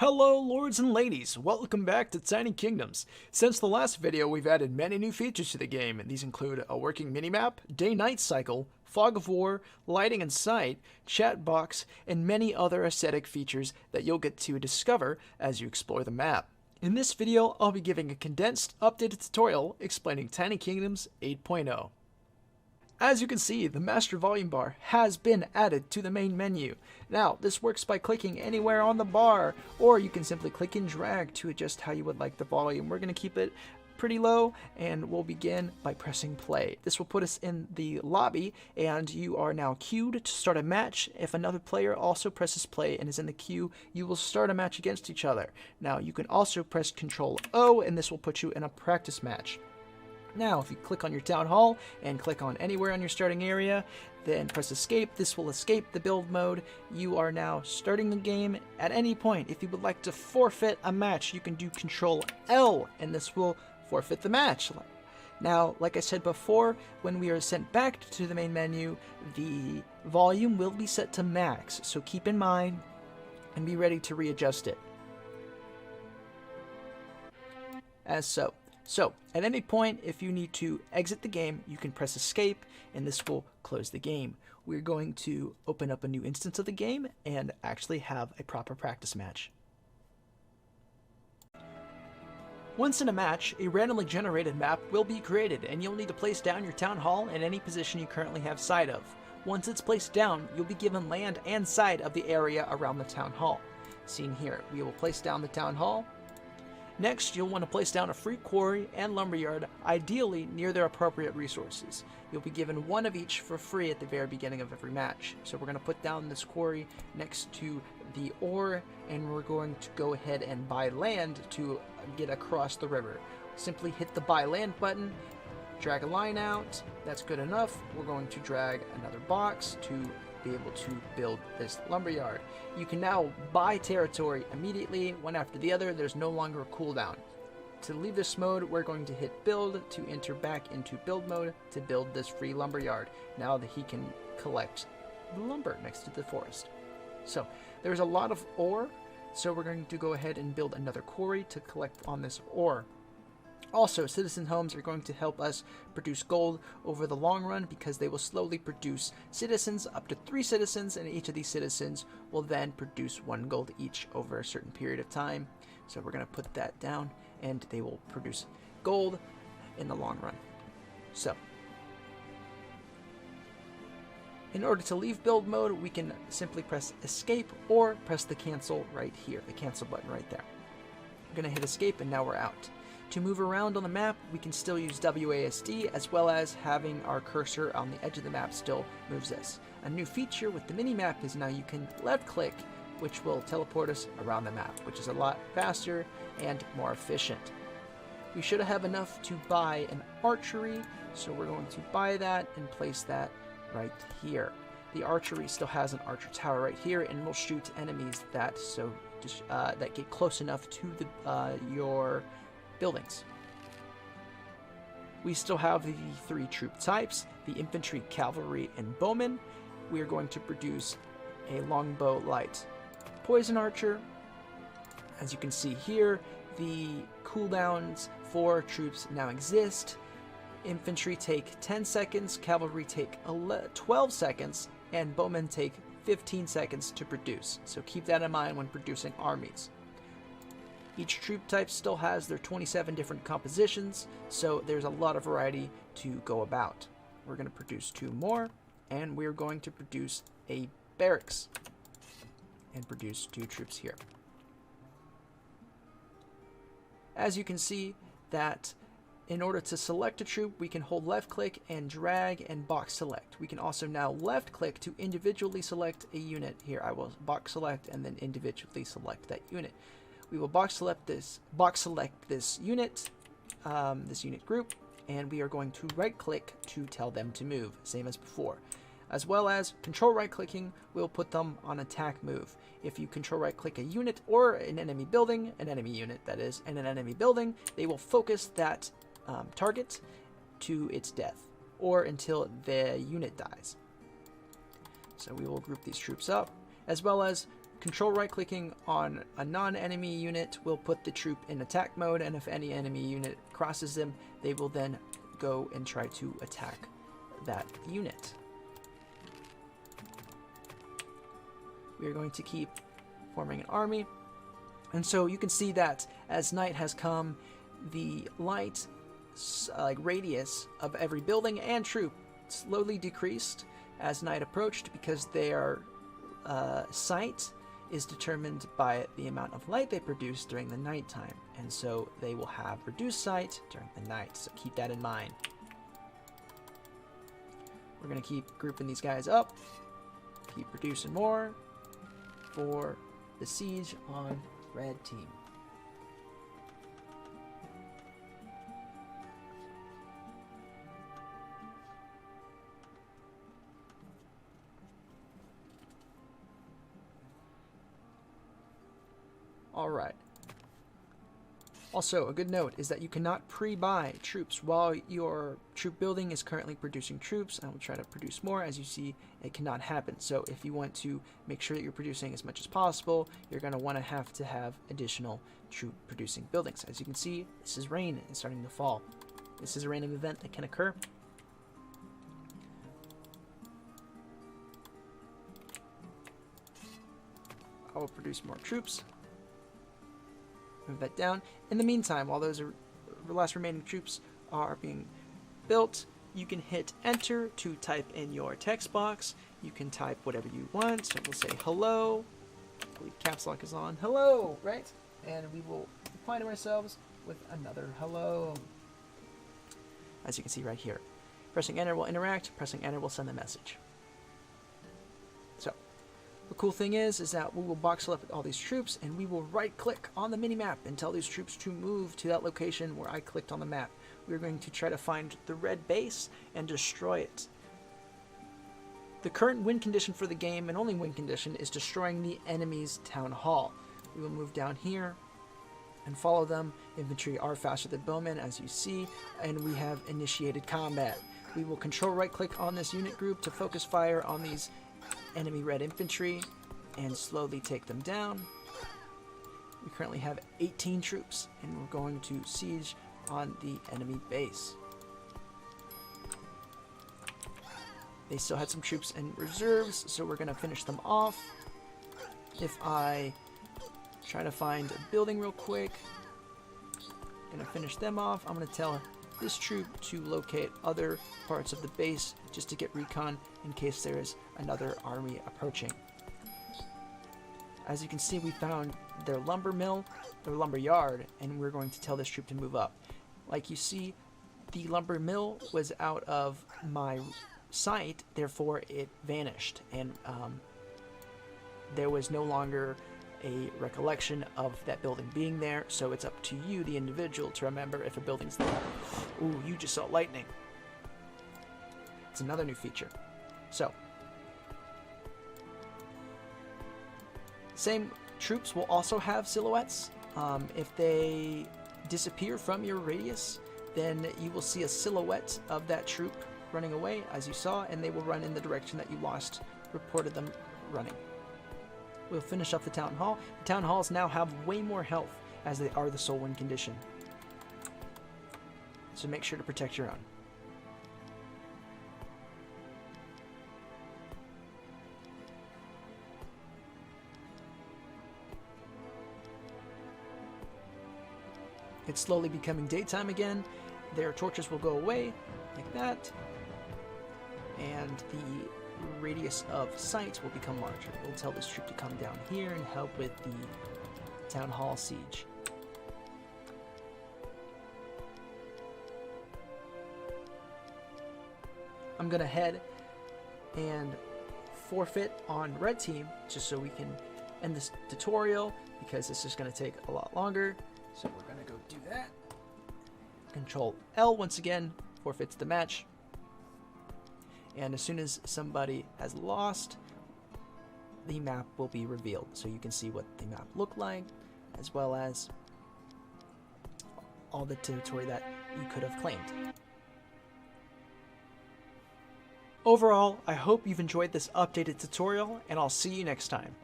Hello lords and ladies, welcome back to Tiny Kingdoms. Since the last video we've added many new features to the game, and these include a working minimap, day-night cycle, fog of war, lighting and sight, chat box, and many other aesthetic features that you'll get to discover as you explore the map. In this video, I'll be giving a condensed, updated tutorial explaining Tiny Kingdoms 8.0. As you can see, the master volume bar has been added to the main menu. Now, this works by clicking anywhere on the bar, or you can simply click and drag to adjust how you would like the volume. We're going to keep it pretty low, and we'll begin by pressing play. This will put us in the lobby, and you are now queued to start a match. If another player also presses play and is in the queue, you will start a match against each other. Now, you can also press Ctrl O, and this will put you in a practice match. Now, if you click on your town hall and click on anywhere on your starting area, then press escape, this will escape the build mode. You are now starting the game. At any point, if you would like to forfeit a match, you can do Control L, and this will forfeit the match. Now, like I said before, when we are sent back to the main menu, the volume will be set to max, so keep in mind and be ready to readjust it. As so. So, at any point, if you need to exit the game, you can press escape, and this will close the game. We're going to open up a new instance of the game and actually have a proper practice match. Once in a match, a randomly generated map will be created, and you'll need to place down your town hall in any position you currently have sight of. Once it's placed down, you'll be given land and sight of the area around the town hall. Seen here, we will place down the town hall. Next, you'll want to place down a free quarry and lumberyard, ideally near their appropriate resources. You'll be given one of each for free at the very beginning of every match. So we're going to put down this quarry next to the ore, and we're going to go ahead and buy land to get across the river. Simply hit the buy land button, drag a line out, that's good enough. We're going to drag another box to be able to build this lumberyard. You can now buy territory immediately, one after the other. There's no longer a cooldown. To leave this mode, we're going to hit build to enter back into build mode to build this free lumberyard, now that he can collect the lumber next to the forest. So there's a lot of ore, so we're going to go ahead and build another quarry to collect on this ore. Also, citizen homes are going to help us produce gold over the long run, because they will slowly produce citizens, up to 3 citizens, and each of these citizens will then produce 1 gold each over a certain period of time. So we're going to put that down, and they will produce gold in the long run. So, in order to leave build mode, we can simply press escape or press the cancel right here, the cancel button right there. I'm going to hit escape, and now we're out. To move around on the map, we can still use WASD, as well as having our cursor on the edge of the map still moves us. A new feature with the mini-map is now you can left-click, which will teleport us around the map, which is a lot faster and more efficient. We should have enough to buy an archery, so we're going to buy that and place that right here. The archery still has an archer tower right here, and will shoot enemies that get close enough to your buildings. We still have the 3 troop types, the infantry, cavalry, and bowmen. We are going to produce a longbow light poison archer. As you can see here, the cooldowns for troops now exist. Infantry take 10 seconds, cavalry take 12 seconds, and bowmen take 15 seconds to produce. So keep that in mind when producing armies. Each troop type still has their 27 different compositions, so there's a lot of variety to go about. We're going to produce 2 more, and we're going to produce a barracks and produce 2 troops here. As you can see, that in order to select a troop, we can hold left click and drag and box select. We can also now left click to individually select a unit. Here I will box select and then individually select that unit. We will box select this unit, this unit group, and we are going to right click to tell them to move, same as before. As well as control right clicking, we'll put them on attack move. If you control right click a unit or an enemy building, an enemy unit that is, and an enemy building, they will focus that target to its death, or until the unit dies. So we will group these troops up, as well as control right-clicking on a non-enemy unit will put the troop in attack mode, and if any enemy unit crosses them, they will then go and try to attack that unit. We are going to keep forming an army, and so you can see that as night has come, the light radius of every building and troop slowly decreased as night approached, because their sight is determined by the amount of light they produce during the nighttime, and so they will have reduced sight during the night, so keep that in mind. We're going to keep grouping these guys up, keep producing more for the siege on red team. Alright. Also, a good note is that you cannot pre-buy troops while your troop building is currently producing troops. I will try to produce more. As you see, it cannot happen. So if you want to make sure that you're producing as much as possible, you're going to have additional troop producing buildings. As you can see, this is rain. It's starting to fall. This is a random event that can occur. I will produce more troops. Move that down. In the meantime, while those last remaining troops are being built, you can hit enter to type in your text box. You can type whatever you want. So we'll say hello. I believe caps lock is on. Hello, right? And we will reply to ourselves with another hello. As you can see right here. Pressing enter will interact. Pressing enter will send the message. So the cool thing is that we will box select all these troops, and we will right-click on the mini-map and tell these troops to move to that location where I clicked on the map. We're going to try to find the red base and destroy it. The current win condition for the game, and only win condition, is destroying the enemy's town hall. We will move down here and follow them. Infantry are faster than bowmen, as you see, and we have initiated combat. We will control right-click on this unit group to focus fire on these enemy red infantry and slowly take them down. We currently have 18 troops, and we're going to siege on the enemy base. They still had some troops in reserves, so we're going to finish them off. If I try to find a building real quick, going to finish them off. I'm going to tell this troop to locate other parts of the base just to get recon in case there is another army approaching. As you can see, we found their lumber mill, their lumber yard, and we're going to tell this troop to move up. Like you see, the lumber mill was out of my sight, therefore it vanished, and there was no longer a recollection of that building being there, so it's up to you, the individual, to remember if a building's there. Ooh, you just saw lightning. It's another new feature. So, same troops will also have silhouettes. If they disappear from your radius, then you will see a silhouette of that troop running away, as you saw, and they will run in the direction that you reported them running. We'll finish up the town hall. The town halls now have way more health, as they are the sole win condition. So make sure to protect your own. It's slowly becoming daytime again. Their torches will go away, like that. And the radius of sight will become larger. We'll tell this troop to come down here and help with the town hall siege. I'm gonna head and forfeit on red team just so we can end this tutorial, because this is gonna take a lot longer. So we're gonna go do that. Control L once again forfeits the match. And as soon as somebody has lost, the map will be revealed. So you can see what the map looked like, as well as all the territory that you could have claimed. Overall, I hope you've enjoyed this updated tutorial, and I'll see you next time.